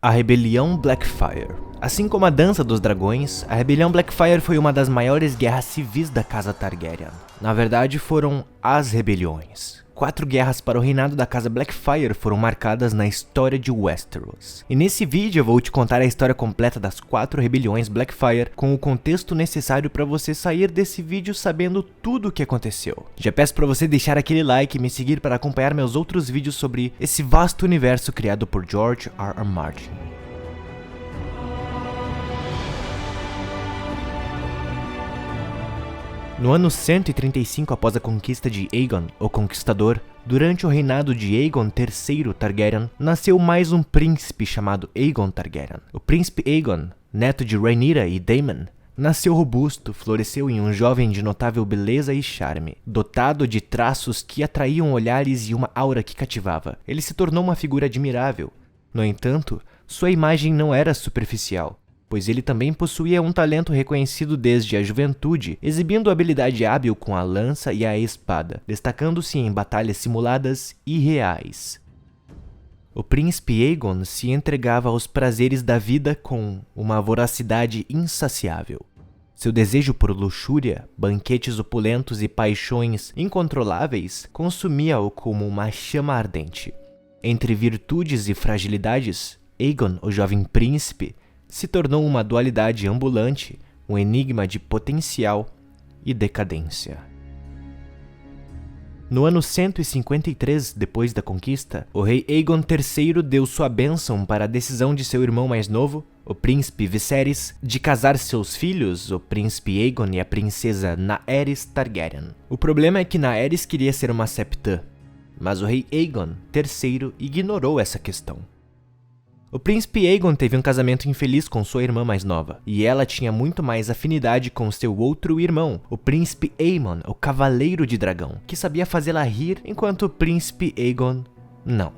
A Rebelião Blackfyre. Assim como a Dança dos Dragões, a Rebelião Blackfyre foi uma das maiores guerras civis da Casa Targaryen. Na verdade, foram as rebeliões. 4 guerras para o reinado da Casa Blackfyre foram marcadas na história de Westeros. E nesse vídeo eu vou te contar a história completa das 4 rebeliões Blackfyre, com o contexto necessário para você sair desse vídeo sabendo tudo o que aconteceu. Já peço para você deixar aquele like e me seguir para acompanhar meus outros vídeos sobre esse vasto universo criado por George R. R. Martin. No ano 135 após a conquista de Aegon, o Conquistador, durante o reinado de Aegon III Targaryen, nasceu mais um príncipe chamado Aegon Targaryen. O príncipe Aegon, neto de Rhaenyra e Daemon, nasceu robusto, floresceu em um jovem de notável beleza e charme, dotado de traços que atraíam olhares e uma aura que cativava. Ele se tornou uma figura admirável. No entanto, sua imagem não era superficial, pois ele também possuía um talento reconhecido desde a juventude, exibindo habilidade hábil com a lança e a espada, destacando-se em batalhas simuladas e reais. O príncipe Aegon se entregava aos prazeres da vida com uma voracidade insaciável. Seu desejo por luxúria, banquetes opulentos e paixões incontroláveis consumia-o como uma chama ardente. Entre virtudes e fragilidades, Aegon, o jovem príncipe, se tornou uma dualidade ambulante, um enigma de potencial e decadência. No ano 153 depois da conquista, o rei Aegon III deu sua bênção para a decisão de seu irmão mais novo, o príncipe Viserys, de casar seus filhos, o príncipe Aegon e a princesa Naerys Targaryen. O problema é que Naerys queria ser uma septã, mas o rei Aegon III ignorou essa questão. O príncipe Aegon teve um casamento infeliz com sua irmã mais nova, e ela tinha muito mais afinidade com seu outro irmão, o príncipe Aemon, o Cavaleiro de Dragão, que sabia fazê-la rir, enquanto o príncipe Aegon não.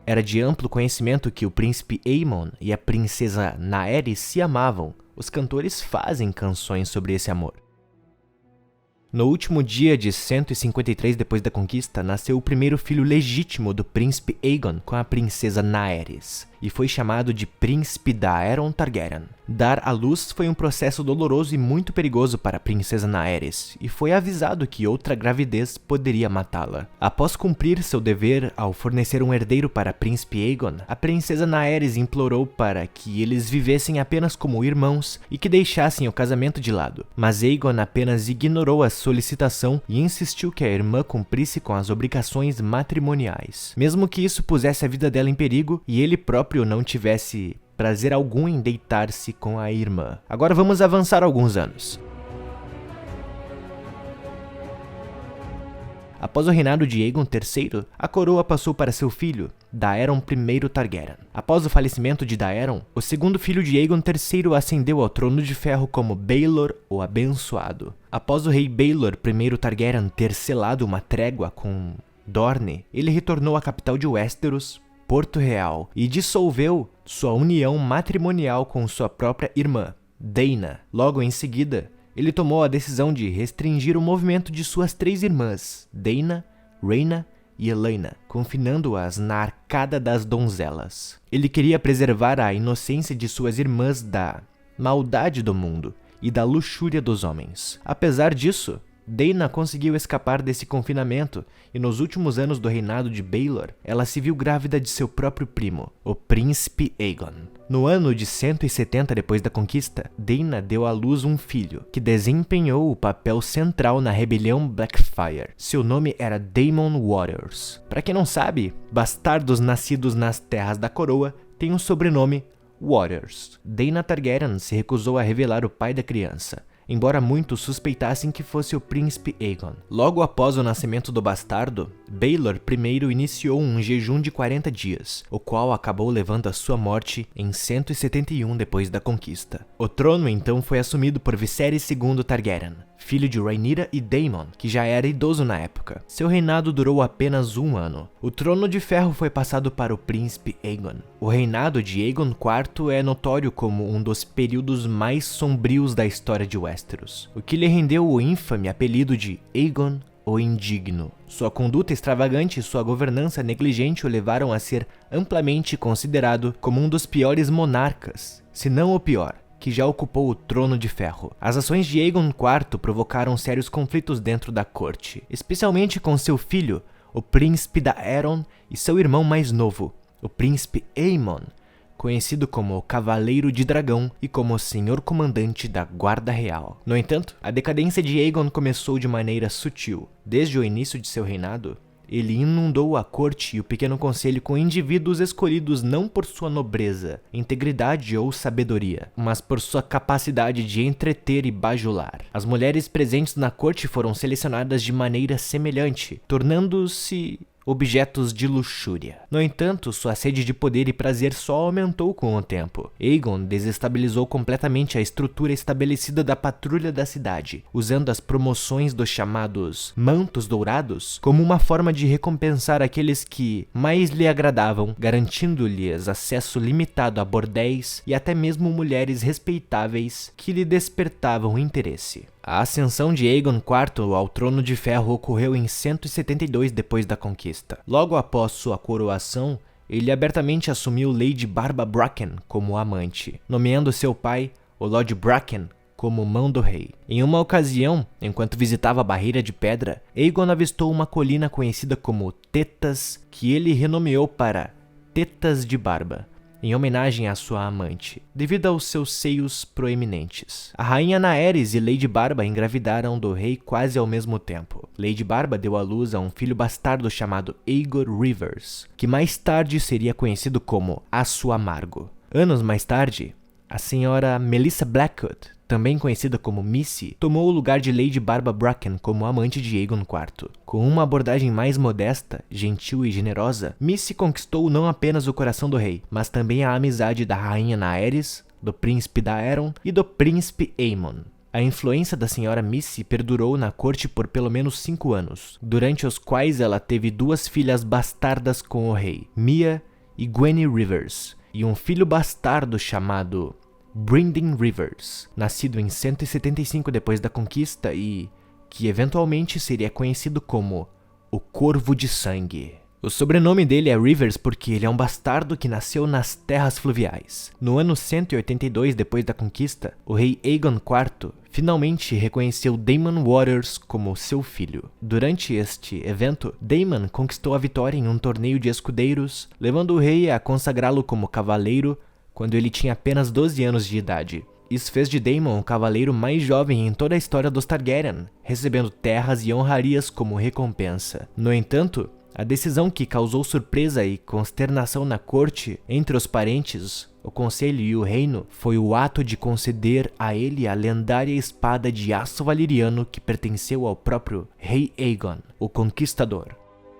Era de amplo conhecimento que o príncipe Aemon e a princesa Naerys se amavam. Os cantores fazem canções sobre esse amor. No último dia de 153 depois da conquista, nasceu o primeiro filho legítimo do príncipe Aegon com a princesa Naerys, e foi chamado de Príncipe Daeron Targaryen. Dar à luz foi um processo doloroso e muito perigoso para a princesa Naerys, e foi avisado que outra gravidez poderia matá-la. Após cumprir seu dever ao fornecer um herdeiro para príncipe Aegon, a princesa Naerys implorou para que eles vivessem apenas como irmãos e que deixassem o casamento de lado. Mas Aegon apenas ignorou a solicitação e insistiu que a irmã cumprisse com as obrigações matrimoniais, mesmo que isso pusesse a vida dela em perigo e ele próprio não tivesse prazer algum em deitar-se com a irmã. Agora vamos avançar alguns anos. Após o reinado de Aegon III, a coroa passou para seu filho, Daeron I Targaryen. Após o falecimento de Daeron, o segundo filho de Aegon III ascendeu ao trono de ferro como Baelor o Abençoado. Após o rei Baelor I Targaryen ter selado uma trégua com Dorne, ele retornou à capital de Westeros, Porto Real, e dissolveu sua união matrimonial com sua própria irmã, Daena. Logo em seguida, ele tomou a decisão de restringir o movimento de suas 3 irmãs, Daena, Rhaena e Elaena, confinando-as na Arcada das Donzelas. Ele queria preservar a inocência de suas irmãs da maldade do mundo e da luxúria dos homens. Apesar disso, Daena conseguiu escapar desse confinamento e nos últimos anos do reinado de Baelor, ela se viu grávida de seu próprio primo, o príncipe Aegon. No ano de 170 depois da conquista, Daena deu à luz um filho, que desempenhou o papel central na rebelião Blackfyre. Seu nome era Daemon Waters. Para quem não sabe, bastardos nascidos nas terras da coroa têm o sobrenome Waters. Daena Targaryen se recusou a revelar o pai da criança, embora muitos suspeitassem que fosse o príncipe Aegon. Logo após o nascimento do bastardo, Baelor I iniciou um jejum de 40 dias, o qual acabou levando à sua morte em 171 depois da conquista. O trono então foi assumido por Viserys II Targaryen, filho de Rhaenyra e Daemon, que já era idoso na época. Seu reinado durou apenas 1 ano. O trono de ferro foi passado para o príncipe Aegon. O reinado de Aegon IV é notório como um dos períodos mais sombrios da história de Westeros, o que lhe rendeu o infame apelido de Aegon o indigno. Sua conduta extravagante e sua governança negligente o levaram a ser amplamente considerado como um dos piores monarcas, se não o pior, que já ocupou o trono de ferro. As ações de Aegon IV provocaram sérios conflitos dentro da corte, especialmente com seu filho, o príncipe Daeron, e seu irmão mais novo, o príncipe Aemon, conhecido como o Cavaleiro de Dragão e como o Senhor Comandante da Guarda Real. No entanto, a decadência de Aegon começou de maneira sutil. Desde o início de seu reinado, ele inundou a corte e o pequeno conselho com indivíduos escolhidos não por sua nobreza, integridade ou sabedoria, mas por sua capacidade de entreter e bajular. As mulheres presentes na corte foram selecionadas de maneira semelhante, tornando-se objetos de luxúria. No entanto, sua sede de poder e prazer só aumentou com o tempo. Aegon desestabilizou completamente a estrutura estabelecida da patrulha da cidade, usando as promoções dos chamados Mantos Dourados como uma forma de recompensar aqueles que mais lhe agradavam, garantindo-lhes acesso limitado a bordéis e até mesmo mulheres respeitáveis que lhe despertavam interesse. A ascensão de Aegon IV ao trono de ferro ocorreu em 172 depois da conquista. Logo após sua coroação, ele abertamente assumiu Lady Barba Bracken como amante, nomeando seu pai, o Lord Bracken, como mão do rei. Em uma ocasião, enquanto visitava a Barreira de Pedra, Aegon avistou uma colina conhecida como Tetas, que ele renomeou para Tetas de Barba, em homenagem à sua amante, devido aos seus seios proeminentes. A rainha Naerys e Lady Barba engravidaram do rei quase ao mesmo tempo. Lady Barba deu à luz a um filho bastardo chamado Aegor Rivers, que mais tarde seria conhecido como Aço Amargo. Anos mais tarde, a senhora Melissa Blackwood, também conhecida como Missy, tomou o lugar de Lady Barba Bracken como amante de Aegon IV. Com uma abordagem mais modesta, gentil e generosa, Missy conquistou não apenas o coração do rei, mas também a amizade da rainha Naerys, do príncipe Daeron e do príncipe Aemon. A influência da senhora Missy perdurou na corte por pelo menos 5 anos, durante os quais ela teve 2 filhas bastardas com o rei, Mia e Gwenny Rivers, e um filho bastardo chamado Brynden Rivers, nascido em 175 depois da conquista e que eventualmente seria conhecido como o Corvo de Sangue. O sobrenome dele é Rivers porque ele é um bastardo que nasceu nas terras fluviais. No ano 182 depois da conquista, o rei Aegon IV finalmente reconheceu Daemon Waters como seu filho. Durante este evento, Daemon conquistou a vitória em um torneio de escudeiros, levando o rei a consagrá-lo como cavaleiro quando ele tinha apenas 12 anos de idade. Isso fez de Daemon o cavaleiro mais jovem em toda a história dos Targaryen, recebendo terras e honrarias como recompensa. No entanto, a decisão que causou surpresa e consternação na corte, entre os parentes, o conselho e o reino, foi o ato de conceder a ele a lendária espada de aço valeriano que pertenceu ao próprio rei Aegon, o Conquistador.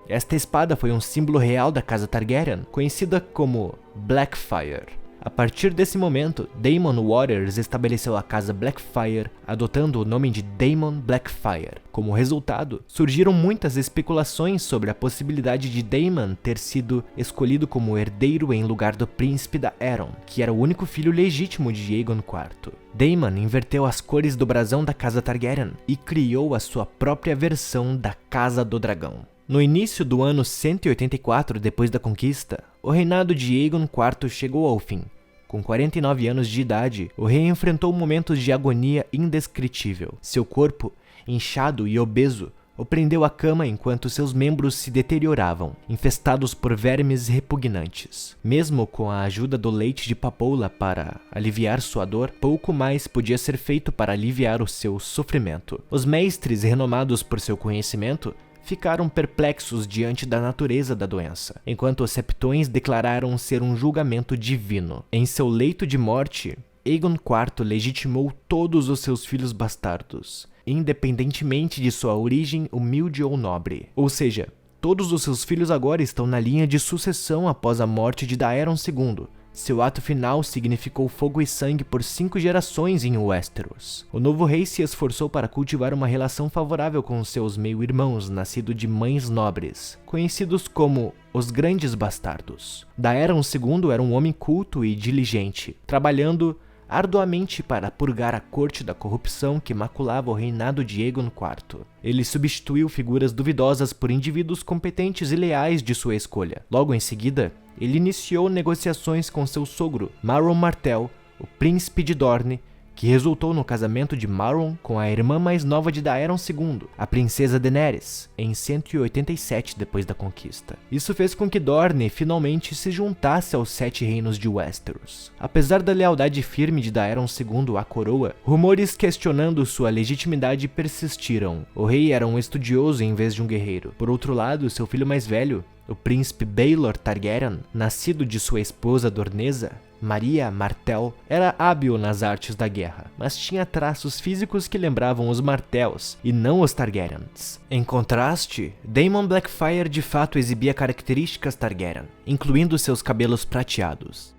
Esta espada foi um símbolo real da casa Targaryen, conhecida como Blackfyre. A partir desse momento, Daemon Waters estabeleceu a casa Blackfyre, adotando o nome de Daemon Blackfyre. Como resultado, surgiram muitas especulações sobre a possibilidade de Daemon ter sido escolhido como herdeiro em lugar do príncipe Daeron, que era o único filho legítimo de Aegon IV. Daemon inverteu as cores do brasão da casa Targaryen e criou a sua própria versão da Casa do Dragão. No início do ano 184 depois da conquista, o reinado de Aegon IV chegou ao fim. Com 49 anos de idade, o rei enfrentou momentos de agonia indescritível. Seu corpo, inchado e obeso, o prendeu à cama enquanto seus membros se deterioravam, infestados por vermes repugnantes. Mesmo com a ajuda do leite de papoula para aliviar sua dor, pouco mais podia ser feito para aliviar o seu sofrimento. Os mestres, renomados por seu conhecimento, ficaram perplexos diante da natureza da doença, enquanto os septões declararam ser um julgamento divino. Em seu leito de morte, Aegon IV legitimou todos os seus filhos bastardos, independentemente de sua origem humilde ou nobre. Ou seja, todos os seus filhos agora estão na linha de sucessão após a morte de Daeron II. Seu ato final significou fogo e sangue por 5 gerações em Westeros. O novo rei se esforçou para cultivar uma relação favorável com seus meio-irmãos nascidos de mães nobres, conhecidos como os Grandes Bastardos. Daeron II era um homem culto e diligente, trabalhando arduamente para purgar a corte da corrupção que maculava o reinado de Aegon IV. Ele substituiu figuras duvidosas por indivíduos competentes e leais de sua escolha. Logo em seguida, ele iniciou negociações com seu sogro, Maron Martell, o príncipe de Dorne, que resultou no casamento de Maron com a irmã mais nova de Daeron II, a princesa Daenerys, em 187 depois da conquista. Isso fez com que Dorne finalmente se juntasse aos 7 reinos de Westeros. Apesar da lealdade firme de Daeron II à coroa, rumores questionando sua legitimidade persistiram. O rei era um estudioso em vez de um guerreiro. Por outro lado, seu filho mais velho, o príncipe Baelor Targaryen, nascido de sua esposa Dornesa, Maria Martell, era hábil nas artes da guerra, mas tinha traços físicos que lembravam os Martells e não os Targaryens. Em contraste, Daemon Blackfyre de fato exibia características Targaryen, incluindo seus cabelos prateados.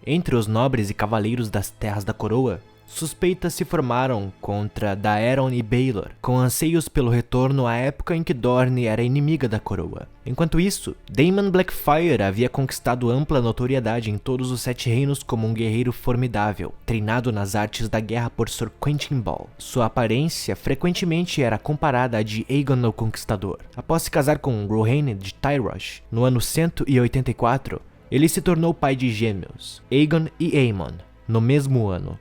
Entre os nobres e cavaleiros das Terras da Coroa, suspeitas se formaram contra Daeron e Baelor, com anseios pelo retorno à época em que Dorne era inimiga da coroa. Enquanto isso, Daemon Blackfyre havia conquistado ampla notoriedade em todos os 7 reinos como um guerreiro formidável, treinado nas artes da guerra por Sir Quentin Ball. Sua aparência frequentemente era comparada à de Aegon o Conquistador. Após se casar com Rohanne de Tyrosh, no ano 184, ele se tornou pai de gêmeos, Aegon e Aemon, no mesmo ano.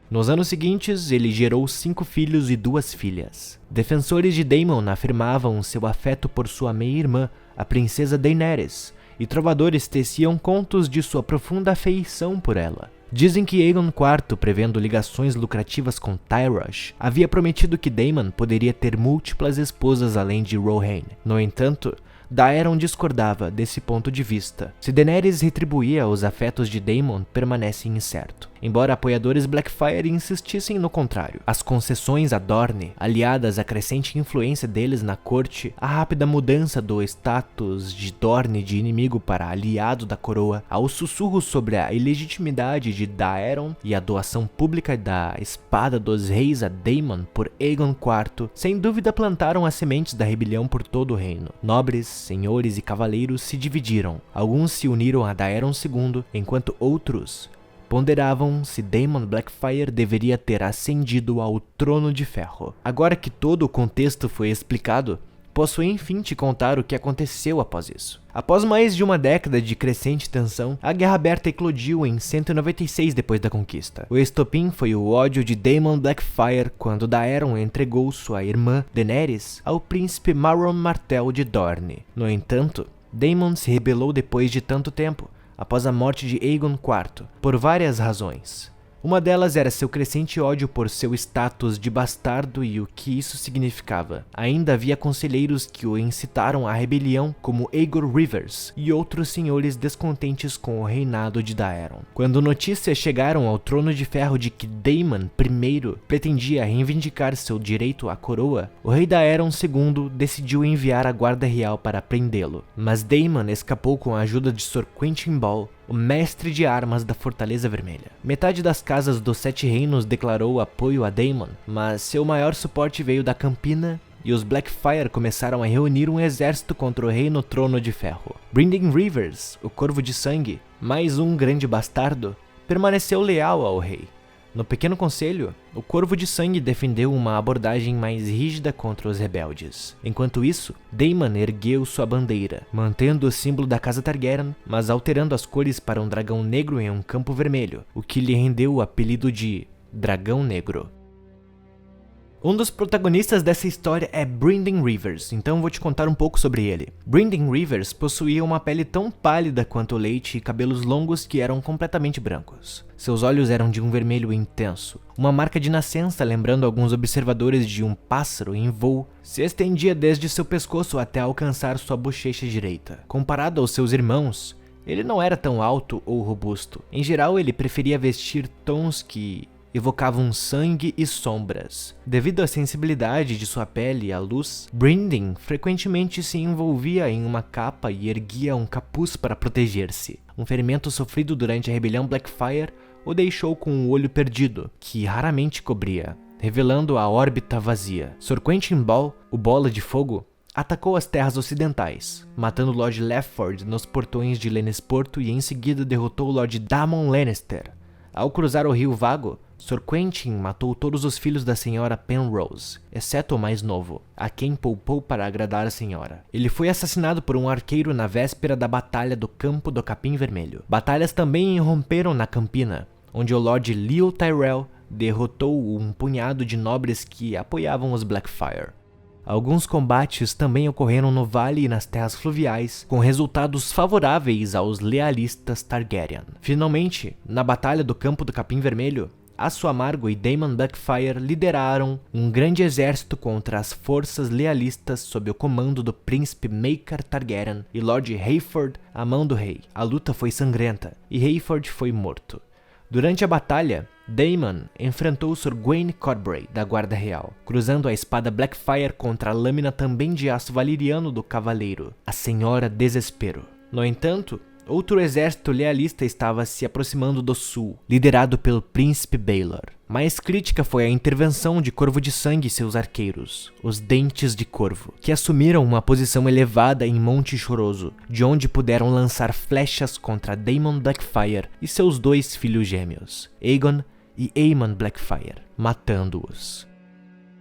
Nos anos seguintes, ele gerou 5 filhos e 2 filhas. Defensores de Daemon afirmavam seu afeto por sua meia-irmã, a princesa Daenerys, e trovadores teciam contos de sua profunda afeição por ela. Dizem que Aegon IV, prevendo ligações lucrativas com Tyrosh, havia prometido que Daemon poderia ter múltiplas esposas além de Rohanne. No entanto, Daeron discordava desse ponto de vista. Se Daenerys retribuía os afetos de Daemon, permanece incerto. Embora apoiadores Blackfyre insistissem no contrário. As concessões a Dorne, aliadas à crescente influência deles na corte, a rápida mudança do status de Dorne de inimigo para aliado da coroa, aos sussurros sobre a ilegitimidade de Daeron e a doação pública da espada dos reis a Daemon por Aegon IV, sem dúvida plantaram as sementes da rebelião por todo o reino. Nobres, senhores e cavaleiros se dividiram. Alguns se uniram a Daeron II, enquanto outros ponderavam se Daemon Blackfyre deveria ter ascendido ao Trono de Ferro. Agora que todo o contexto foi explicado, posso enfim te contar o que aconteceu após isso. Após mais de uma década de crescente tensão, a Guerra Aberta eclodiu em 196 depois da conquista. O estopim foi o ódio de Daemon Blackfyre quando Daeron entregou sua irmã Daenerys ao príncipe Maron Martell de Dorne. No entanto, Daemon se rebelou depois de tanto tempo, após a morte de Aegon IV, por várias razões. Uma delas era seu crescente ódio por seu status de bastardo e o que isso significava. Ainda havia conselheiros que o incitaram à rebelião, como Aegor Rivers e outros senhores descontentes com o reinado de Daeron. Quando notícias chegaram ao Trono de Ferro de que Daemon I pretendia reivindicar seu direito à coroa, o rei Daeron II decidiu enviar a guarda real para prendê-lo. Mas Daemon escapou com a ajuda de Sir Quentin Ball, o mestre de armas da Fortaleza Vermelha. Metade das casas dos 7 reinos declarou apoio a Daemon, mas seu maior suporte veio da Campina e os Blackfyre começaram a reunir um exército contra o rei no Trono de Ferro. Brynden Rivers, o Corvo de Sangue, mais um grande bastardo, permaneceu leal ao rei. No Pequeno Conselho, o Corvo de Sangue defendeu uma abordagem mais rígida contra os rebeldes. Enquanto isso, Daemon ergueu sua bandeira, mantendo o símbolo da Casa Targaryen, mas alterando as cores para um dragão negro em um campo vermelho, o que lhe rendeu o apelido de Dragão Negro. Um dos protagonistas dessa história é Brynden Rivers, então vou te contar um pouco sobre ele. Brynden Rivers possuía uma pele tão pálida quanto o leite e cabelos longos que eram completamente brancos. Seus olhos eram de um vermelho intenso. Uma marca de nascença, lembrando alguns observadores de um pássaro em voo, se estendia desde seu pescoço até alcançar sua bochecha direita. Comparado aos seus irmãos, ele não era tão alto ou robusto. Em geral, ele preferia vestir tons que evocavam sangue e sombras. Devido à sensibilidade de sua pele à luz, Brynden frequentemente se envolvia em uma capa e erguia um capuz para proteger-se. Um ferimento sofrido durante a rebelião Blackfyre o deixou com o olho perdido, que raramente cobria, revelando a órbita vazia. Sir Quentin Ball, o Bola de Fogo, atacou as terras ocidentais, matando Lord Lefford nos portões de Lannisporto e em seguida derrotou Lord Daemon Lannister, Ao cruzar o rio Vago, Sr. Quentin matou todos os filhos da Sra. Penrose, exceto o mais novo, a quem poupou para agradar a senhora. Ele foi assassinado por um arqueiro na véspera da Batalha do Campo do Capim Vermelho. Batalhas também irromperam na Campina, onde o Lord Leo Tyrell derrotou um punhado de nobres que apoiavam os Blackfyre. Alguns combates também ocorreram no vale e nas terras fluviais, com resultados favoráveis aos lealistas Targaryen. Finalmente, na Batalha do Campo do Capim Vermelho, Aço Amargo e Daemon Blackfyre lideraram um grande exército contra as forças lealistas sob o comando do príncipe Maekar Targaryen e Lord Hayford, a mão do rei. A luta foi sangrenta e Hayford foi morto. Durante a batalha, Daemon enfrentou Sir Gwaine Corbray, da Guarda Real, cruzando a espada Blackfyre contra a lâmina também de aço valeriano do Cavaleiro, a Senhora Desespero. No entanto, outro exército lealista estava se aproximando do sul, liderado pelo príncipe Baelor. Mais crítica foi a intervenção de Corvo de Sangue e seus arqueiros, os Dentes de Corvo, que assumiram uma posição elevada em Monte Choroso, de onde puderam lançar flechas contra Daemon Blackfyre e seus 2 filhos gêmeos, Aegon e Aemon Blackfyre, matando-os.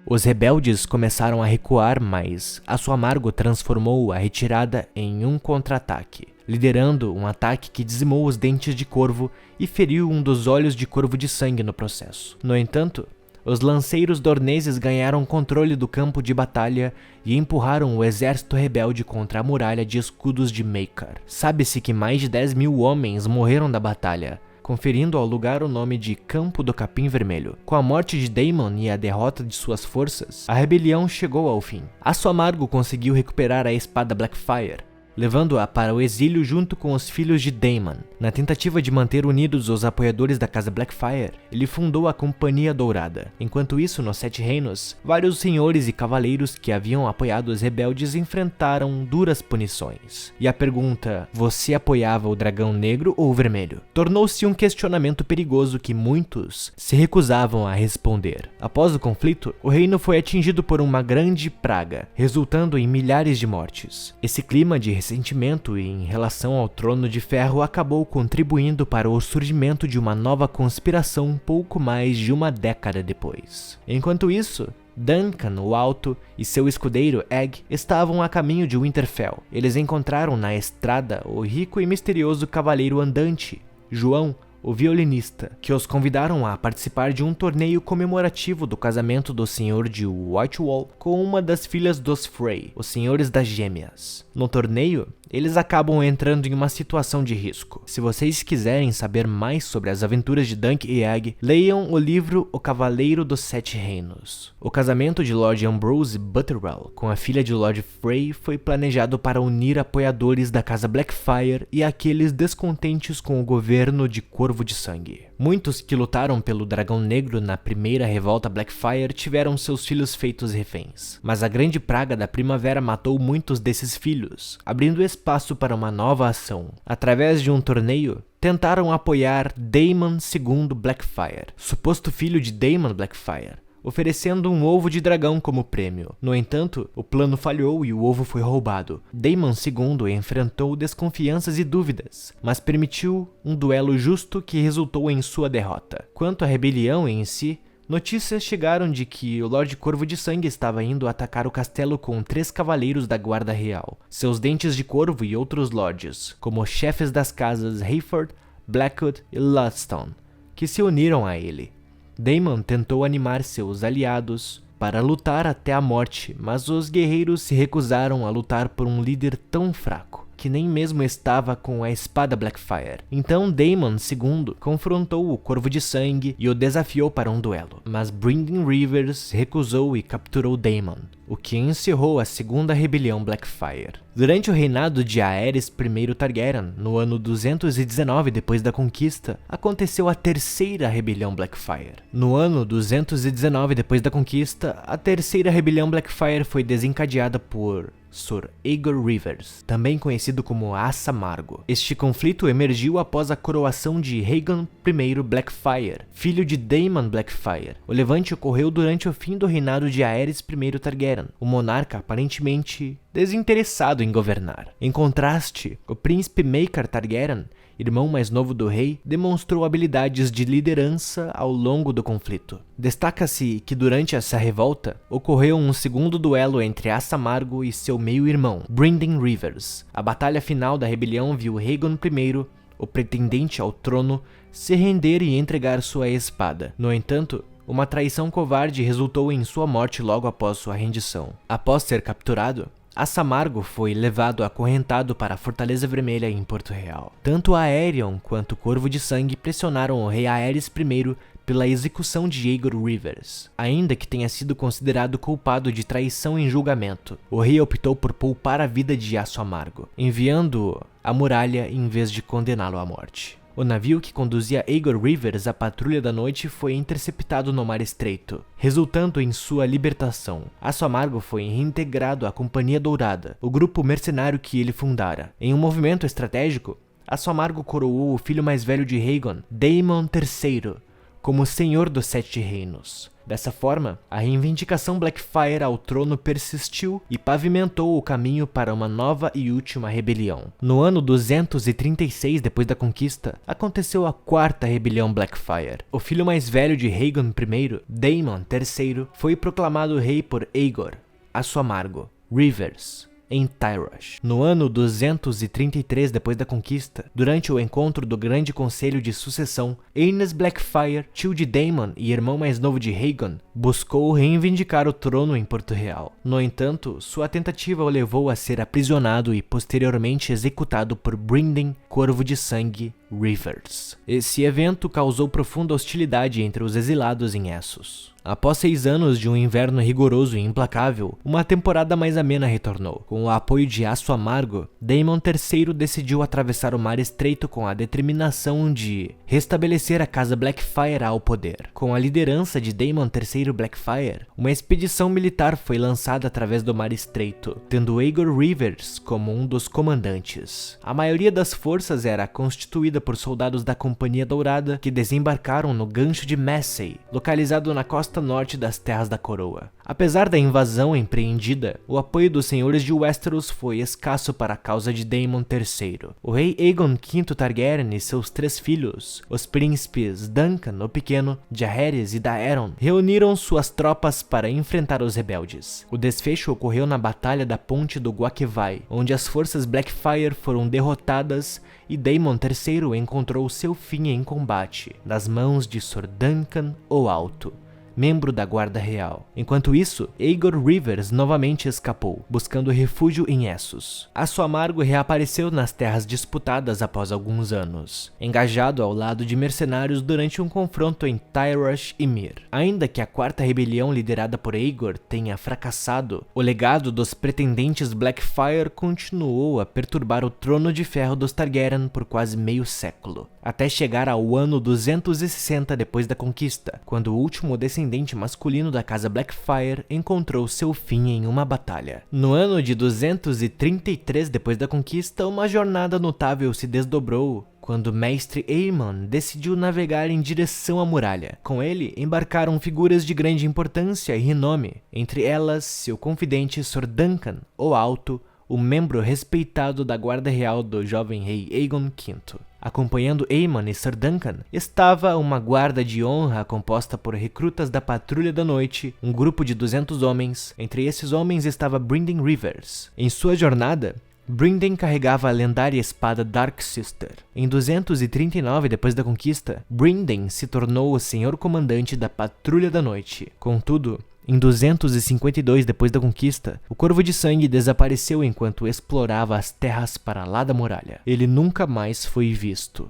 Os rebeldes começaram a recuar, mas Aço Amargo transformou a retirada em um contra-ataque, liderando um ataque que dizimou os Dentes de Corvo e feriu um dos olhos de Corvo de Sangue no processo. No entanto, os lanceiros dorneses ganharam controle do campo de batalha e empurraram o exército rebelde contra a muralha de escudos de Maekar. Sabe-se que mais de 10.000 homens morreram da batalha, conferindo ao lugar o nome de Campo do Capim Vermelho. Com a morte de Daemon e a derrota de suas forças, a rebelião chegou ao fim. Aço Amargo conseguiu recuperar a espada Blackfyre, levando-a para o exílio junto com os filhos de Daemon. Na tentativa de manter unidos os apoiadores da casa Blackfyre, ele fundou a Companhia Dourada. Enquanto isso, nos Sete Reinos, vários senhores e cavaleiros que haviam apoiado os rebeldes enfrentaram duras punições. E a pergunta, você apoiava o Dragão Negro ou o Vermelho? Tornou-se um questionamento perigoso que muitos se recusavam a responder. Após o conflito, o reino foi atingido por uma grande praga, resultando em milhares de mortes. Esse clima de ressentimento em relação ao Trono de Ferro acabou contribuindo para o surgimento de uma nova conspiração pouco mais de uma década depois. Enquanto isso, Duncan, o Alto, e seu escudeiro Egg estavam a caminho de Winterfell. Eles encontraram na estrada o rico e misterioso cavaleiro andante, João, o violinista, que os convidaram a participar de um torneio comemorativo do casamento do senhor de Whitewall com uma das filhas dos Frey, os senhores das Gêmeas. No torneio, eles acabam entrando em uma situação de risco. Se vocês quiserem saber mais sobre as aventuras de Dunk e Egg, leiam o livro O Cavaleiro dos Sete Reinos. O casamento de Lord Ambrose Butterwell com a filha de Lord Frey foi planejado para unir apoiadores da casa Blackfyre e aqueles descontentes com o governo de Corvo de Sangue. Muitos que lutaram pelo Dragão Negro na primeira revolta Blackfyre tiveram seus filhos feitos reféns, mas a grande praga da primavera matou muitos desses filhos, abrindo espaço para uma nova ação. Através de um torneio, tentaram apoiar Daemon II Blackfyre, suposto filho de Daemon Blackfyre, oferecendo um ovo de dragão como prêmio. No entanto, o plano falhou e o ovo foi roubado. Daemon II enfrentou desconfianças e dúvidas, mas permitiu um duelo justo que resultou em sua derrota. Quanto à rebelião em si, notícias chegaram de que o Lorde Corvo de Sangue estava indo atacar o castelo com 3 cavaleiros da Guarda Real, seus Dentes de Corvo e outros lords, como chefes das casas Hayford, Blackwood e Ludstone, que se uniram a ele. Daemon tentou animar seus aliados para lutar até a morte, mas os guerreiros se recusaram a lutar por um líder tão fraco, que nem mesmo estava com a espada Blackfyre. Então Daemon II confrontou o Corvo de Sangue e o desafiou para um duelo, mas Brynden Rivers recusou e capturou Daemon, o que encerrou a segunda rebelião Blackfyre. Durante o reinado de Aerys I Targaryen, no ano 219 depois da conquista, aconteceu a terceira rebelião Blackfyre. No ano 219 depois da conquista, a terceira rebelião Blackfyre foi desencadeada por Sir Aegon Rivers, também conhecido como Aço Amargo. Este conflito emergiu após a coroação de Aegon I Blackfyre, filho de Daemon Blackfyre. O levante ocorreu durante o fim do reinado de Aerys I Targaryen, o monarca aparentemente desinteressado em governar. Em contraste, o príncipe Maekar Targaryen irmão mais novo do rei, demonstrou habilidades de liderança ao longo do conflito. Destaca-se que durante essa revolta, ocorreu um segundo duelo entre Assamargo e seu meio-irmão, Brynden Rivers. A batalha final da rebelião viu Aegon I, o pretendente ao trono, se render e entregar sua espada. No entanto, uma traição covarde resultou em sua morte logo após sua rendição. Após ser capturado, Assamargo foi levado acorrentado para a Fortaleza Vermelha em Porto Real. Tanto Aerion quanto o Corvo de Sangue pressionaram o rei Aerys I pela execução de Aegon Rivers. Ainda que tenha sido considerado culpado de traição em julgamento, o rei optou por poupar a vida de Assamargo, enviando-o à muralha em vez de condená-lo à morte. O navio que conduzia Aegon Rivers à Patrulha da Noite foi interceptado no Mar Estreito, resultando em sua libertação. Assamargo foi reintegrado à Companhia Dourada, o grupo mercenário que ele fundara. Em um movimento estratégico, Assamargo coroou o filho mais velho de Aegon, Daemon III, como Senhor dos Sete Reinos. Dessa forma, a reivindicação Blackfyre ao trono persistiu e pavimentou o caminho para uma nova e última rebelião. No ano 236 depois da conquista, aconteceu a quarta rebelião Blackfyre. O filho mais velho de Aegon I, Daemon III, foi proclamado rei por Aegor, Assamargo, Rivers, em Tyrosh. No ano 233 depois da conquista, durante o encontro do Grande Conselho de Sucessão, Aenys Blackfyre, tio de Daemon e irmão mais novo de Aegon, buscou reivindicar o trono em Porto Real. No entanto, sua tentativa o levou a ser aprisionado e posteriormente executado por Brynden, Corvo de Sangue, Rivers. Esse evento causou profunda hostilidade entre os exilados em Essos. Após 6 anos de um inverno rigoroso e implacável, uma temporada mais amena retornou. Com o apoio de Assamargo, Daemon III decidiu atravessar o Mar Estreito com a determinação de restabelecer a Casa Blackfyre ao poder. Com a liderança de Daemon III Blackfyre, uma expedição militar foi lançada através do Mar Estreito, tendo Aegon Rivers como um dos comandantes. A maioria das forças era constituída por soldados da Companhia Dourada que desembarcaram no Gancho de Massey, localizado na costa norte das Terras da Coroa. Apesar da invasão empreendida, o apoio dos senhores de Westeros foi escasso para a causa de Daemon III. O rei Aegon V Targaryen e seus 3 filhos, os príncipes Duncan o Pequeno, Jaehaerys e Daeron, reuniram suas tropas para enfrentar os rebeldes. O desfecho ocorreu na Batalha da Ponte do Guaquevai, onde as forças Blackfyre foram derrotadas e Daemon III encontrou seu fim em combate, nas mãos de Sir Duncan o Alto, membro da Guarda Real. Enquanto isso, Aegon Rivers novamente escapou, buscando refúgio em Essos. Assamargo reapareceu nas terras disputadas após alguns anos, engajado ao lado de mercenários durante um confronto em Tyrosh e Myr. Ainda que a quarta rebelião liderada por Aegor tenha fracassado, o legado dos pretendentes Blackfyre continuou a perturbar o trono de ferro dos Targaryen por quase meio século, até chegar ao ano 260 depois da conquista, quando o último descendente masculino da casa Blackfyre encontrou seu fim em uma batalha. No ano de 233 depois da conquista, uma jornada notável se desdobrou quando Mestre Aemon decidiu navegar em direção à muralha. Com ele, embarcaram figuras de grande importância e renome, entre elas seu confidente Sir Duncan o Alto, o membro respeitado da Guarda Real do jovem rei Aegon V. Acompanhando Aemon e Sir Duncan, estava uma guarda de honra composta por recrutas da Patrulha da Noite, um grupo de 200 homens. Entre esses homens estava Brynden Rivers. Em sua jornada, Brynden carregava a lendária espada Darksister. Em 239 depois da conquista, Brynden se tornou o senhor comandante da Patrulha da Noite. Contudo, em 252 depois da conquista, o Corvo de Sangue desapareceu enquanto explorava as terras para lá da muralha. Ele nunca mais foi visto.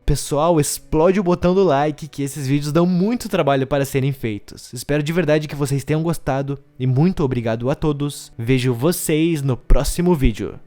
Pessoal, explode o botão do like, que esses vídeos dão muito trabalho para serem feitos. Espero de verdade que vocês tenham gostado e muito obrigado a todos. Vejo vocês no próximo vídeo.